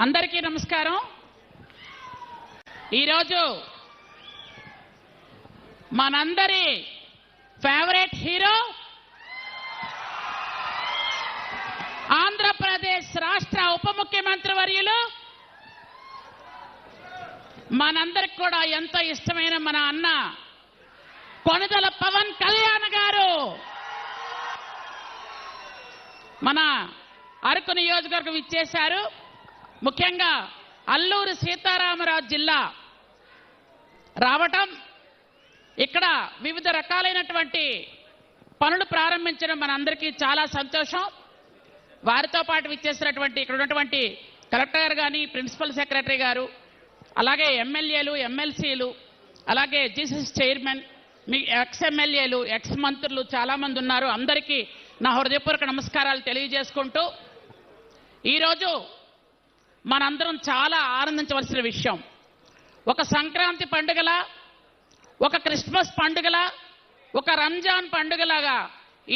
అందరికీ నమస్కారం. ఈరోజు మనందరి ఫేవరెట్ హీరో ఆంధ్రప్రదేశ్ రాష్ట్ర ఉప ముఖ్యమంత్రి వర్యులు మనందరికి కూడా ఎంతో ఇష్టమైన మన అన్న కొణిదెల పవన్ కళ్యాణ్ గారు మన అరకు నియోజకవర్గం ఇచ్చేశారు. ముఖ్యంగా అల్లూరు సీతారామరాజు జిల్లా రావటం, ఇక్కడ వివిధ రకాలైనటువంటి పనులు ప్రారంభించడం మనందరికీ చాలా సంతోషం. వారితో పాటు విచ్చేసినటువంటి ఇక్కడ ఉన్నటువంటి కలెక్టర్ గారు కానీ, ప్రిన్సిపల్ సెక్రటరీ గారు, అలాగే ఎమ్మెల్యేలు, ఎమ్మెల్సీలు, అలాగే జీసీసీ చైర్మన్, మీ ఎక్స్ ఎమ్మెల్యేలు, ఎక్స్ మంత్రులు చాలామంది ఉన్నారు. అందరికీ నా హృదయపూర్వక నమస్కారాలు తెలియజేసుకుంటూ, ఈరోజు మనందరం చాలా ఆనందించవలసిన విషయం, ఒక సంక్రాంతి పండుగలా, ఒక క్రిస్మస్ పండుగలా, ఒక రంజాన్ పండుగలాగా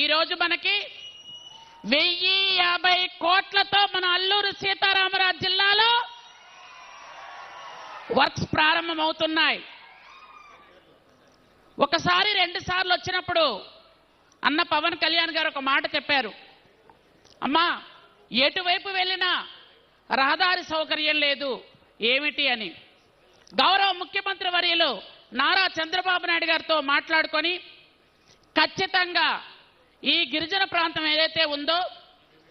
ఈరోజు మనకి 1050 కోట్లతో మన అల్లూరు సీతారామరాజు జిల్లాలో వర్క్స్ ప్రారంభమవుతున్నాయి. ఒకసారి 2 సార్లు వచ్చినప్పుడు అన్న పవన్ కళ్యాణ్ గారు ఒక మాట చెప్పారు, అమ్మా ఎటువైపు వెళ్ళినా రహదారి సౌకర్యం లేదు ఏమిటి అని. గౌరవ ముఖ్యమంత్రి వర్యులు నారా చంద్రబాబు నాయుడు గారితో మాట్లాడుకొని ఖచ్చితంగా ఈ గిరిజన ప్రాంతం ఏదైతే ఉందో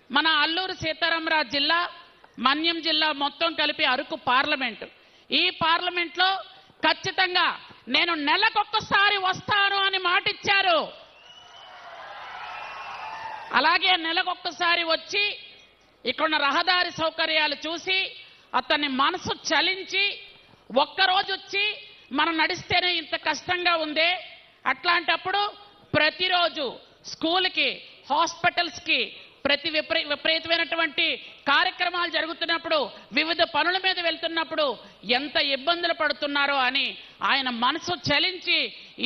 మన అల్లూరు సీతారామరాజు జిల్లా, మన్యం జిల్లా మొత్తం కలిపి అరకు పార్లమెంటు, ఈ పార్లమెంట్లో ఖచ్చితంగా నేను నెలకొక్కసారి వస్తాను అని మాటిచ్చారు. అలాగే నెలకొక్కసారి వచ్చి ఇక్కడున్న రహదారి సౌకర్యాలు చూసి అతని మనసు చలించి ఒక్కరోజు వచ్చి మనం నడిస్తేనే ఇంత కష్టంగా ఉందే, అట్లాంటప్పుడు ప్రతిరోజు స్కూల్కి, హాస్పిటల్స్కి, విపరీతమైనటువంటి కార్యక్రమాలు జరుగుతున్నప్పుడు, వివిధ పనుల మీద వెళ్తున్నప్పుడు ఎంత ఇబ్బందులు పడుతున్నారో అని ఆయన మనసు చలించి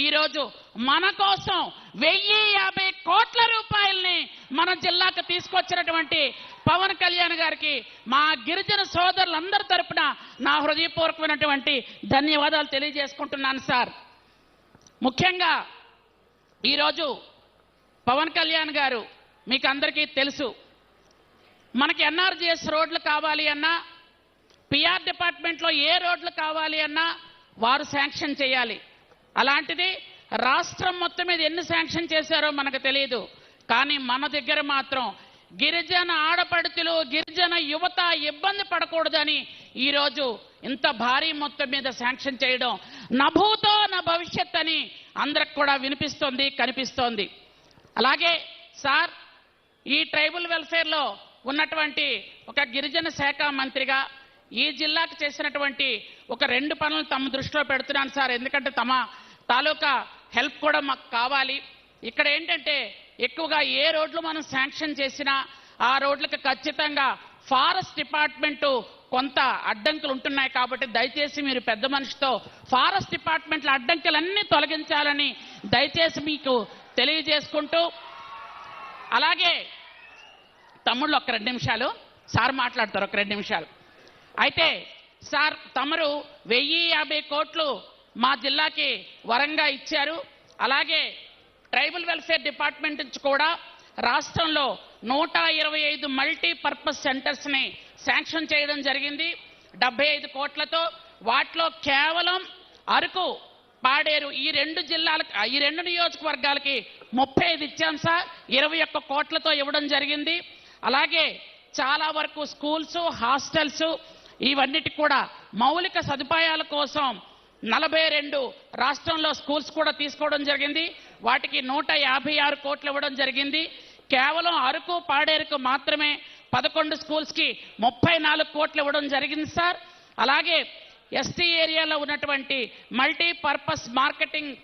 ఈరోజు మన కోసం 1050 కోట్ల రూపాయల్ని మన జిల్లాకు తీసుకొచ్చినటువంటి పవన్ కళ్యాణ్ గారికి మా గిరిజన సోదరులందరి తరపున నా హృదయపూర్వకమైనటువంటి ధన్యవాదాలు తెలియజేసుకుంటున్నాను సార్. ముఖ్యంగా ఈరోజు పవన్ కళ్యాణ్ గారు మీకు అందరికీ తెలుసు, మనకి ఎన్ఆర్జీఎస్ రోడ్లు కావాలి అన్నా, పిఆర్ డిపార్ట్మెంట్లో ఏ రోడ్లు కావాలి అన్నా వారు శాంక్షన్ చేయాలి. అలాంటిది రాష్ట్రం మొత్తం మీద ఎన్ని శాంక్షన్ చేశారో మనకు తెలియదు, కానీ మన దగ్గర మాత్రం గిరిజన ఆడపడుతులు, గిరిజన యువత ఇబ్బంది పడకూడదని ఈరోజు ఇంత భారీ మొత్తం మీద శాంక్షన్ చేయడం నభూతో నా భవిష్యత్ అని అందరికి కూడా వినిపిస్తోంది, కనిపిస్తోంది. అలాగే సార్, ఈ ట్రైబల్ వెల్ఫేర్లో ఉన్నటువంటి ఒక గిరిజన శాఖ మంత్రిగా ఈ జిల్లాకు చేసినటువంటి ఒక 2 పనులు తమ దృష్టిలో పెడుతున్నాను సార్. ఎందుకంటే తమ తాలూకా హెల్ప్ కూడా మాకు కావాలి. ఇక్కడ ఏంటంటే ఎక్కువగా ఏ రోడ్లు మనం శాంక్షన్ చేసినా ఆ రోడ్లకు ఖచ్చితంగా ఫారెస్ట్ డిపార్ట్మెంటు కొంత అడ్డంకులు ఉంటున్నాయి. కాబట్టి దయచేసి మీరు పెద్ద మనిషితో ఫారెస్ట్ డిపార్ట్మెంట్ల అడ్డంకులన్నీ తొలగించాలని దయచేసి మీకు తెలియజేసుకుంటూ, అలాగే తమ్ముళ్ళు ఒక 2 నిమిషాలు సార్ మాట్లాడతారు, ఒక 2 నిమిషాలు. అయితే సార్ తమరు 1050 కోట్లు మా జిల్లాకి వరంగా ఇచ్చారు. అలాగే ట్రైబల్ వెల్ఫేర్ డిపార్ట్మెంట్ నుంచి కూడా రాష్ట్రంలో 125 మల్టీపర్పస్ సెంటర్స్ని శాంక్షన్ చేయడం జరిగింది 75 కోట్లతో. వాటిలో కేవలం అరకు, పాడేరు ఈ 2 జిల్లాలకు, ఈ 2 నియోజకవర్గాలకి 35 ఇచ్చాం సార్, 21 కోట్లతో ఇవ్వడం జరిగింది. అలాగే చాలా వరకు స్కూల్స్, హాస్టల్స్ ఇవన్నిటి కూడా మౌలిక సదుపాయాల కోసం 42 రాష్ట్రంలో స్కూల్స్ కూడా తీసుకోవడం జరిగింది. వాటికి 156 కోట్లు ఇవ్వడం జరిగింది. కేవలం అరకు, పాడేరుకు మాత్రమే 11 స్కూల్స్కి 34 కోట్లు ఇవ్వడం జరిగింది సార్. అలాగే ఎస్టీ ఏరియాలో ఉన్నటువంటి మల్టీపర్పస్ మార్కెటింగ్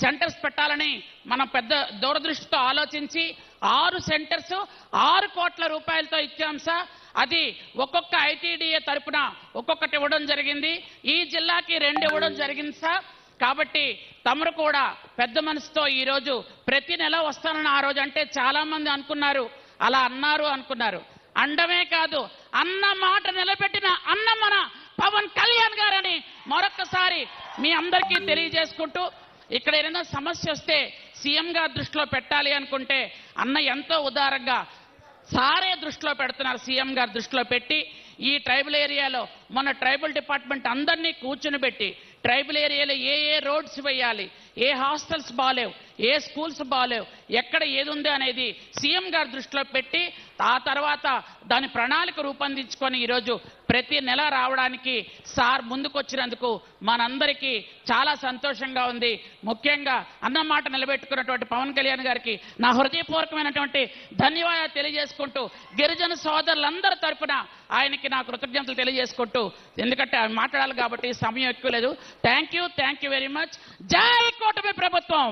సెంటర్స్ పెట్టాలని మనం పెద్ద దూరదృష్టితో ఆలోచించి 6 సెంటర్స్ 6 కోట్ల రూపాయలతో ఇచ్చాం సార్. అది ఒక్కొక్క ఐటీడీఏ తరపున ఒక్కొక్కటి ఇవ్వడం జరిగింది. ఈ జిల్లాకి 2 ఇవ్వడం జరిగింది సార్. కాబట్టి తమరు కూడా పెద్ద మనసుతో ఈరోజు ప్రతి నెల వస్తానని ఆ రోజు అంటే చాలా మంది అనుకున్నారు, అలా అన్నారు అనుకున్నారు. అండమే కాదు అన్న మాట నిలబెట్టిన అన్న మన పవన్ కళ్యాణ్ గారని మరొక్కసారి మీ అందరికీ తెలియజేసుకుంటూ, ఇక్కడ ఏదైనా సమస్య వస్తే సీఎం గారు దృష్టిలో పెట్టాలి అనుకుంటే అన్న ఎంతో ఉదారంగా సారే దృష్టిలో పెడుతున్నారు. సీఎం గారు దృష్టిలో పెట్టి ఈ ట్రైబల్ ఏరియాలో మన ట్రైబల్ డిపార్ట్మెంట్ అందరినీ కూర్చుని పెట్టి ట్రైబల్ ఏరియాలో ఏ ఏ రోడ్స్ వేయాలి, ఏ హాస్టల్స్ బాలేవు, ఏ స్కూల్స్ బాలేవు, ఎక్కడ ఏది ఉంది అనేది సీఎం గారి దృష్టిలో పెట్టి ఆ తర్వాత దాని ప్రణాళిక రూపొందించుకొని ఈరోజు ప్రతి నెల రావడానికి సార్ ముందుకొచ్చినందుకు మనందరికీ చాలా సంతోషంగా ఉంది. ముఖ్యంగా అన్నమాట నిలబెట్టుకున్నటువంటి పవన్ కళ్యాణ్ గారికి నా హృదయపూర్వకమైనటువంటి ధన్యవాదాలు తెలియజేసుకుంటూ, గిరిజన సోదరులందరి తరఫున ఆయనకి నా కృతజ్ఞతలు తెలియజేసుకుంటూ, ఎందుకంటే ఆయన మాట్లాడాలి కాబట్టి సమయం ఎక్కువ లేదు. Thank you very much. జై కూటమి ప్రభుత్వం.